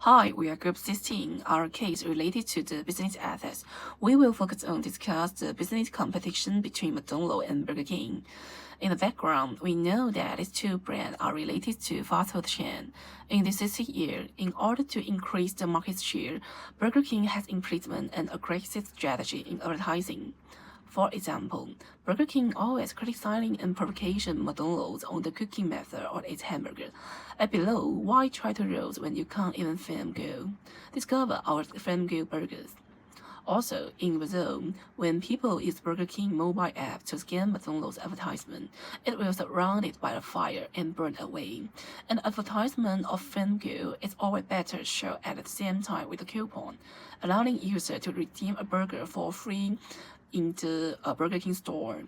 Hi, we are GROUP16. Our case related to the business ethics. We will focus on discuss the business competition between McDonald's and Burger King. In the background, we know that these two brands are related to fast food chain. In this 60 year, in order to increase the market share, Burger King has implemented an aggressive strategy in advertising. For example, Burger King always criticizing and provocation McDonald's on the cooking method of its hamburger. And below, why try to roast when you can't even flame grill? Discover our flame grill burgers. Also, in Brazil, when people use Burger King mobile app to scan McDonald's advertisement, it will surrounded by a fire and burn away. An advertisement of flame grill is always better shown at the same time with a coupon, allowing users to redeem a burger for free in the Burger King store.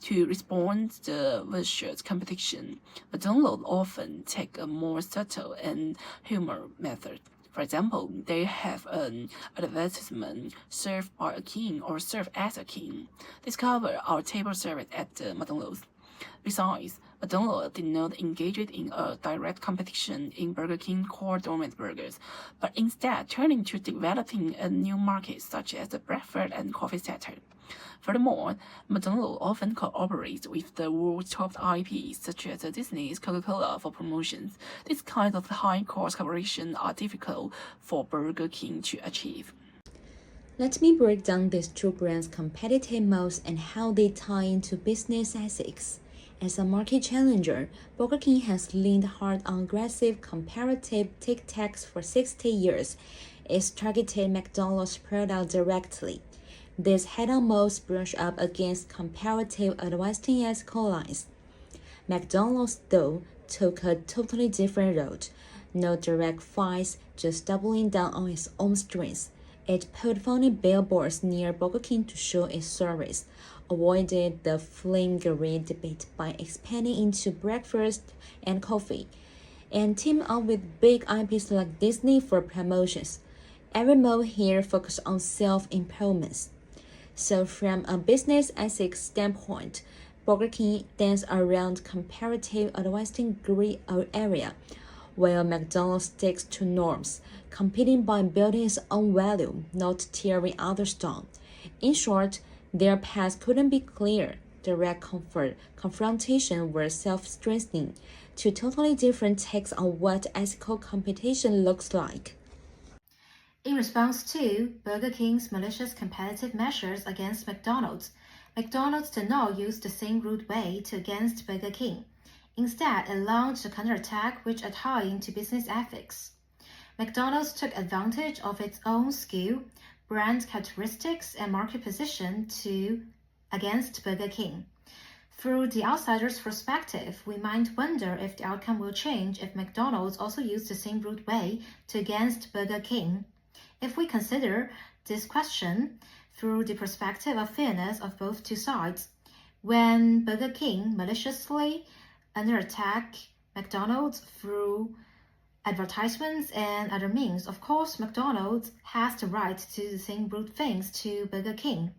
To respond to the vicious competition, McDonald's often take a more subtle and humor method. For example, they have an advertisement served by a king or served as a king. Discover our table service at the McDonald's. Besides, McDonald's did not engage in a direct competition in Burger King core dormant burgers, but instead turning to developing a new market such as the breakfast and coffee sector. Furthermore, McDonald's often cooperates with the world's top IPs such as Disney's Coca-Cola for promotions. These kinds of high-cost collaboration are difficult for Burger King to achieve. Let me break down these two brands' competitive modes and how they tie into business ethics. As a market challenger, Burger King has leaned hard on aggressive comparative tactics for 60 years. It's targeted McDonald's product directly. These head-on modes brush up against comparative advertising ethical lines. McDonald's, though, took a totally different road. No direct fights, just doubling down on its own strengths. It put phony billboards near Burger King to show its service, avoided the flame-grilled debate by expanding into breakfast and coffee, and teamed up with big IPs like Disney for promotions. Every mode here focused on self-improvements. So from a business ethics standpoint, Burger King dance around comparative advertising gray area, while McDonald's sticks to norms, competing by building its own value, not tearing others down. In short, their paths couldn't be clearer. Direct confrontation were self-strengthening, two totally different takes on what ethical competition looks like. In response to Burger King's malicious competitive measures against McDonald's, McDonald's did not use the same rude way to against Burger King. Instead, it launched a counterattack which adhered into business ethics. McDonald's took advantage of its own skill, brand characteristics, and market position against Burger King. Through the outsider's perspective, we might wonder if the outcome will change if McDonald's also used the same rude way to against Burger King. If we consider this question through the perspective of fairness of both two sides, when Burger King maliciously under attack McDonald's through advertisements and other means, of course McDonald's has the right to do the same rude things to Burger King.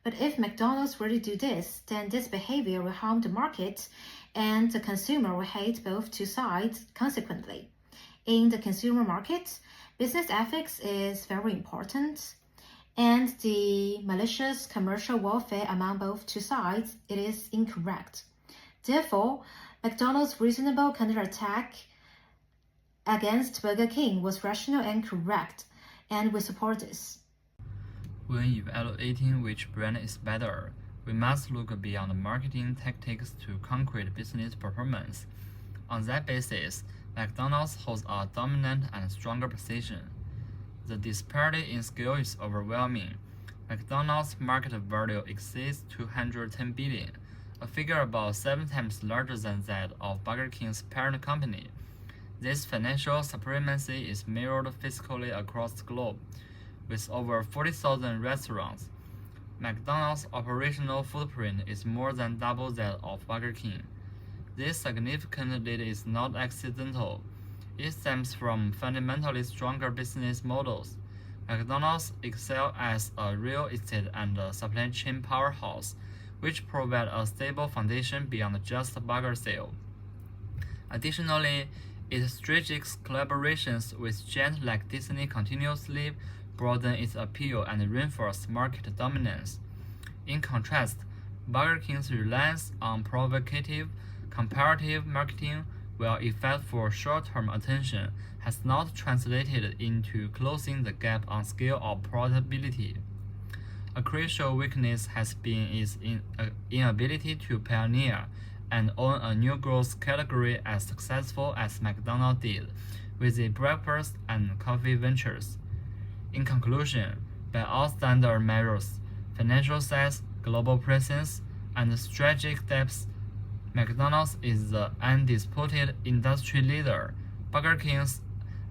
But if McDonald's really do this, then this behavior will harm the market and the consumer will hate both two sides consequently. In the consumer market, business ethics is very important, and the malicious commercial warfare among both two sides, it is incorrect. Therefore, McDonald's reasonable counterattack against Burger King was rational and correct, and we support this. When evaluating which brand is better, we must look beyond marketing tactics to concrete business performance. On that basis, McDonald's holds a dominant and stronger position. The disparity in scale is overwhelming. McDonald's market value exceeds $210 billion, a figure about 7 times larger than that of Burger King's parent company. This financial supremacy is mirrored physically across the globe. With over 40,000 restaurants, McDonald's operational footprint is more than double that of Burger King. This significant lead is not accidental. It stems from fundamentally stronger business models. McDonald's excels as a real estate and supply chain powerhouse, which provide a stable foundation beyond just burger sale. Additionally, Its strategic collaborations with giants like Disney continuously broaden its appeal and reinforce market dominance. In contrast, Burger King's reliance on provocative, comparative marketing, while effect for short-term attention, has not translated into closing the gap on scale or profitability. A crucial weakness has been its inability to pioneer and own a new growth category as successful as McDonald's did with the breakfast and coffee ventures. In conclusion, by all standard measures, financial size, global presence, and strategic depth, McDonald's is the undisputed industry leader. Burger King's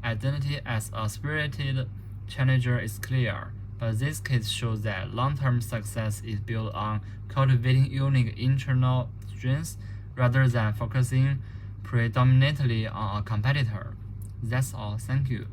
identity as a spirited challenger is clear, but this case shows that long-term success is built on cultivating unique internal strengths rather than focusing predominantly on a competitor. That's all. Thank you.